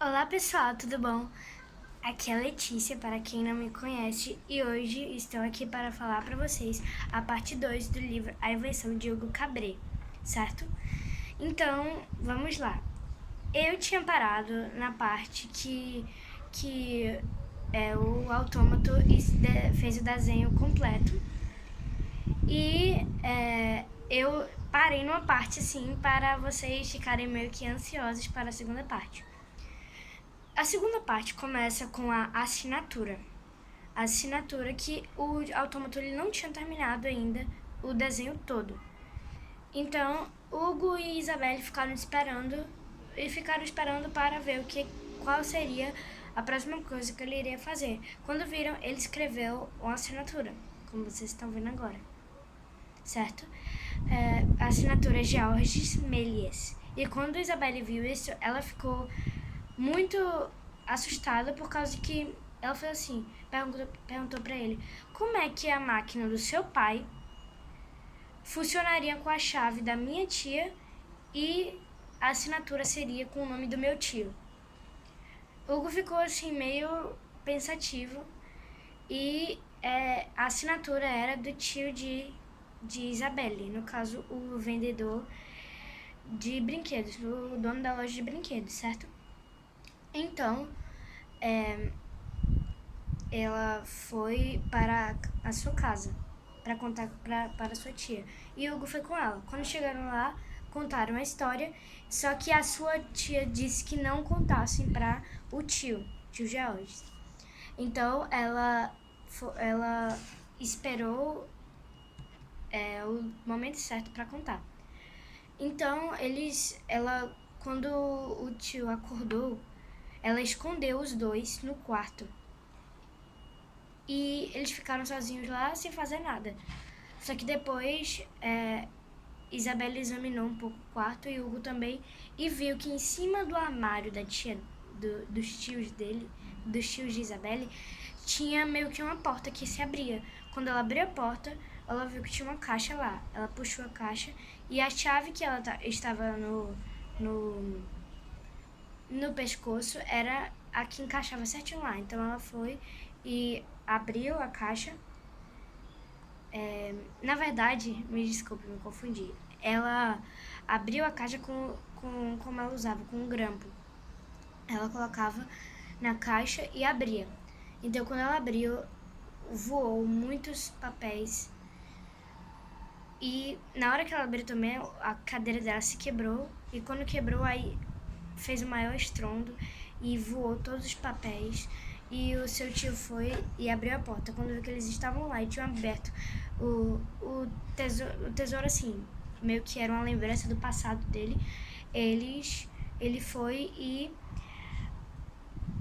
Olá pessoal, tudo bom? Aqui é a Letícia, para quem não me conhece, e hoje estou aqui para falar para vocês a parte 2 do livro A Invenção de Hugo Cabret, certo? Então, vamos lá. Eu tinha parado na parte que o autômato fez o desenho completo e eu parei numa parte assim para vocês ficarem meio que ansiosos para a segunda parte. A segunda parte começa com a assinatura. A assinatura que o autômato ele não tinha terminado ainda o desenho todo. Então, Hugo e Isabelle ficaram esperando para ver qual seria a próxima coisa que ele iria fazer. Quando viram, ele escreveu uma assinatura, como vocês estão vendo agora, certo? A assinatura é Georges Méliès. E quando Isabelle viu isso, ela ficou muito assustada por causa que ela falou assim, perguntou para ele, como é que a máquina do seu pai funcionaria com a chave da minha tia e a assinatura seria com o nome do meu tio. Hugo ficou assim meio pensativo e a assinatura era do tio de Isabelle, no caso o vendedor de brinquedos, o dono da loja de brinquedos, certo? Então, ela foi para a sua casa para contar para sua tia. E Hugo foi com ela. Quando chegaram lá, contaram a história, só que a sua tia disse que não contassem para o tio George. Então ela esperou o momento certo para contar. Então quando o tio acordou, ela escondeu os dois no quarto. E eles ficaram sozinhos lá sem fazer nada. Só que depois Isabelle examinou um pouco o quarto e Hugo também e viu que em cima do armário da tia, dos tios de Isabelle, tinha meio que uma porta que se abria. Quando ela abriu a porta, ela viu que tinha uma caixa lá. Ela puxou a caixa e a chave que ela estava no pescoço era a que encaixava certinho lá. Então ela foi e abriu a caixa. Na verdade, me desculpe, me confundi. Ela abriu a caixa como ela usava, com um grampo. Ela colocava na caixa e abria. Então quando ela abriu, voou muitos papéis. E na hora que ela abriu também, a cadeira dela se quebrou. E quando quebrou, aí fez o maior estrondo e voou todos os papéis. E o seu tio foi e abriu a porta. Quando viu que eles estavam lá e tinham aberto o tesouro assim, meio que era uma lembrança do passado dele, ele foi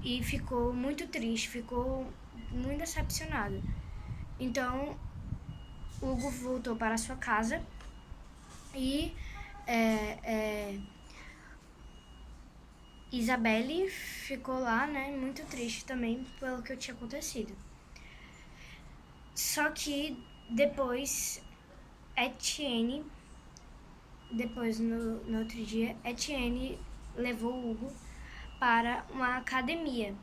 e ficou muito triste, ficou muito decepcionado. Então, Hugo voltou para sua casa e Isabelle ficou lá, né, muito triste também pelo que tinha acontecido. Só que depois Etienne, no outro dia, Etienne levou Hugo para uma academia,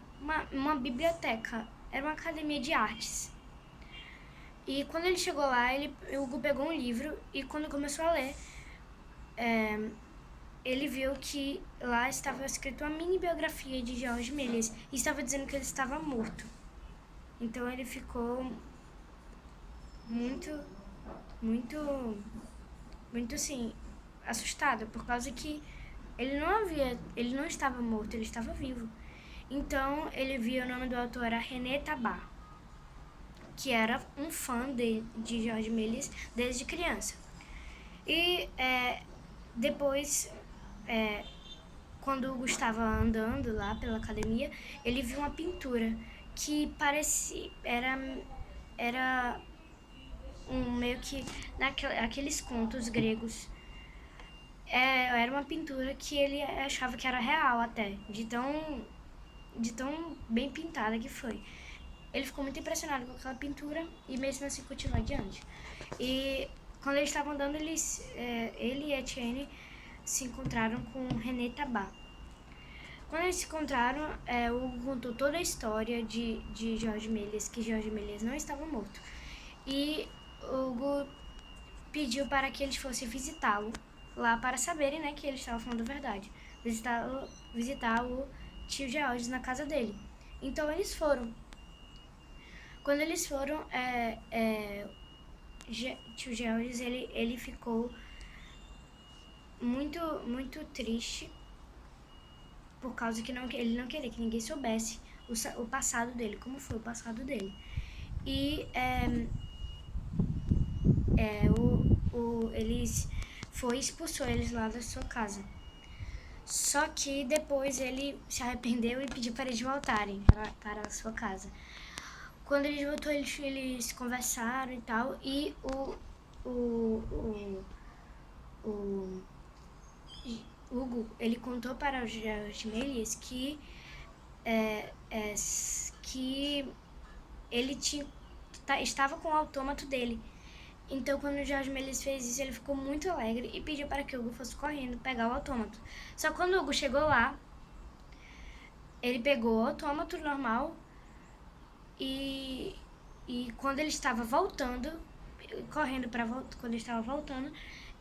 uma biblioteca, era uma academia de artes. E quando ele chegou lá, Hugo pegou um livro e quando começou a ler, ele viu que lá estava escrito uma mini biografia de Georges Méliès e estava dizendo que ele estava morto. Então ele ficou muito assim, assustado, por causa que ele não estava morto, ele estava vivo. Então ele viu o nome do autor era René Tabar, que era um fã de Georges Méliès desde criança. E depois, quando Hugo estava andando lá pela academia, ele viu uma pintura que parecia era meio que aqueles contos gregos. Era uma pintura que ele achava que era real até, de tão bem pintada que foi. Ele ficou muito impressionado com aquela pintura e mesmo assim continuou adiante. E quando eles estavam andando, ele e Etienne se encontraram com René Tabar. Quando eles se encontraram, o Hugo contou toda a história de Jorge Méliès, que Jorge Méliès não estava morto. E o Hugo pediu para que eles fossem visitá-lo lá para saberem, né, que ele estava falando a verdade. Visitar o tio Georges na casa dele. Então eles foram. Quando eles foram, tio Georges, ele ficou muito triste por causa que ele não queria que ninguém soubesse o passado dele, como foi o passado dele. E expulsou eles lá da sua casa. Só que depois ele se arrependeu e pediu para eles voltarem para a sua casa. Quando eles voltou, eles conversaram e tal, e o Hugo, ele contou para os Jorge Méliès que ele estava com o autômato dele. Então, quando o Jorge Méliès fez isso, ele ficou muito alegre e pediu para que o Hugo fosse correndo pegar o autômato. Só que quando o Hugo chegou lá, ele pegou o autômato normal e quando ele estava voltando, quando ele estava voltando,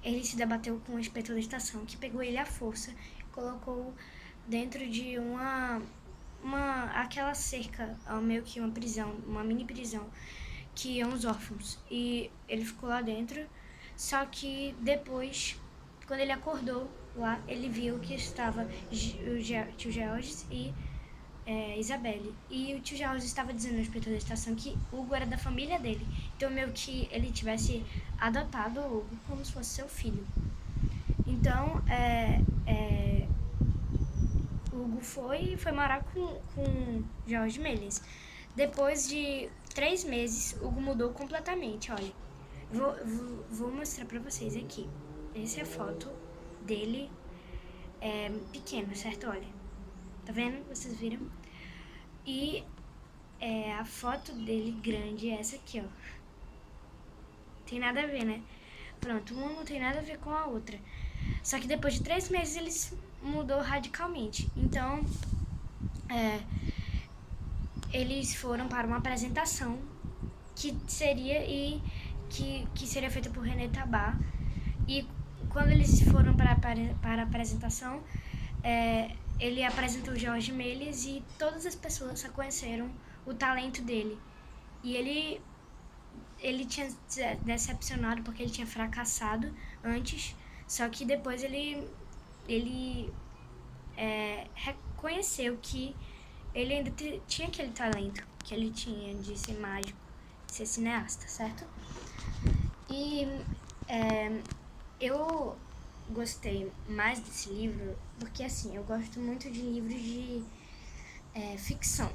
ele se debateu com o inspetor da estação, que pegou ele à força e colocou dentro de aquela cerca, meio que uma prisão, uma mini prisão, que iam os órfãos. E ele ficou lá dentro, só que depois, quando ele acordou lá, ele viu que estava o tio Georges e Isabelle. E o tio Georges estava dizendo ao inspetor da estação que Hugo era da família dele. Então, meio que ele tivesse adotado o Hugo como se fosse seu filho. Então, Hugo foi morar com Jorge Méliès. Depois de 3 meses, Hugo mudou completamente. Olha, vou mostrar pra vocês aqui. Essa é a foto dele pequeno, certo? Olha, tá vendo? Vocês viram? E a foto dele grande é essa aqui, ó. Tem nada a ver, né? Pronto, uma não tem nada a ver com a outra. Só que depois de 3 meses eles mudou radicalmente. Então, eles foram para uma apresentação que seria feita por René Tabá. E quando eles foram para a apresentação, ele apresentou Jorge Méliès e todas as pessoas reconheceram o talento dele. E ele tinha decepcionado porque ele tinha fracassado antes, só que depois ele reconheceu que ele ainda tinha aquele talento que ele tinha de ser mágico, de ser cineasta, certo? E eu gostei mais desse livro porque, assim, eu gosto muito de livros de ficção.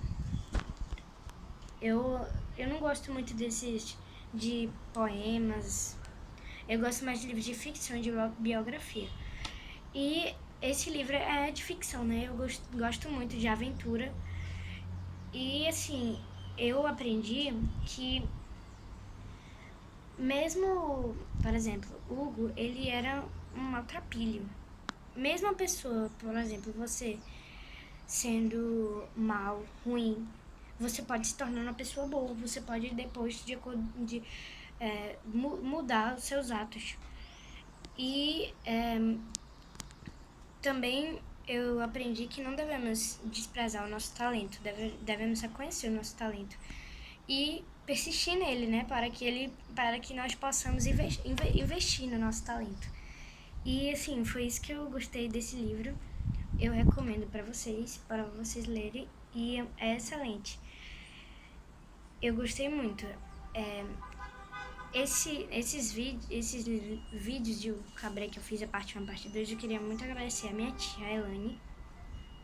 Eu não gosto muito desses de poemas. Eu gosto mais de livros de ficção e de biografia. E esse livro é de ficção, né? Eu gosto muito de aventura. E, assim, eu aprendi que mesmo, por exemplo, Hugo, ele era um maltrapilho. Mesmo a pessoa, por exemplo, você sendo mal, ruim, você pode se tornar uma pessoa boa. Você pode depois mudar os seus atos. E também eu aprendi que não devemos desprezar o nosso talento, devemos reconhecer o nosso talento e persistir nele, né, para que nós possamos investir no nosso talento. E, assim, foi isso que eu gostei desse livro. Eu recomendo para vocês lerem, e é excelente. Eu gostei muito. Esses vídeos de Cabré que eu fiz, a parte 1 e a parte 2, eu queria muito agradecer a minha tia, a Elane,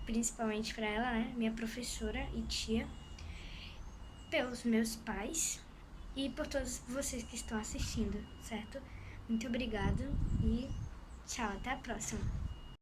principalmente para ela, né, minha professora e tia, pelos meus pais e por todos vocês que estão assistindo, certo? Muito obrigado e tchau, até a próxima.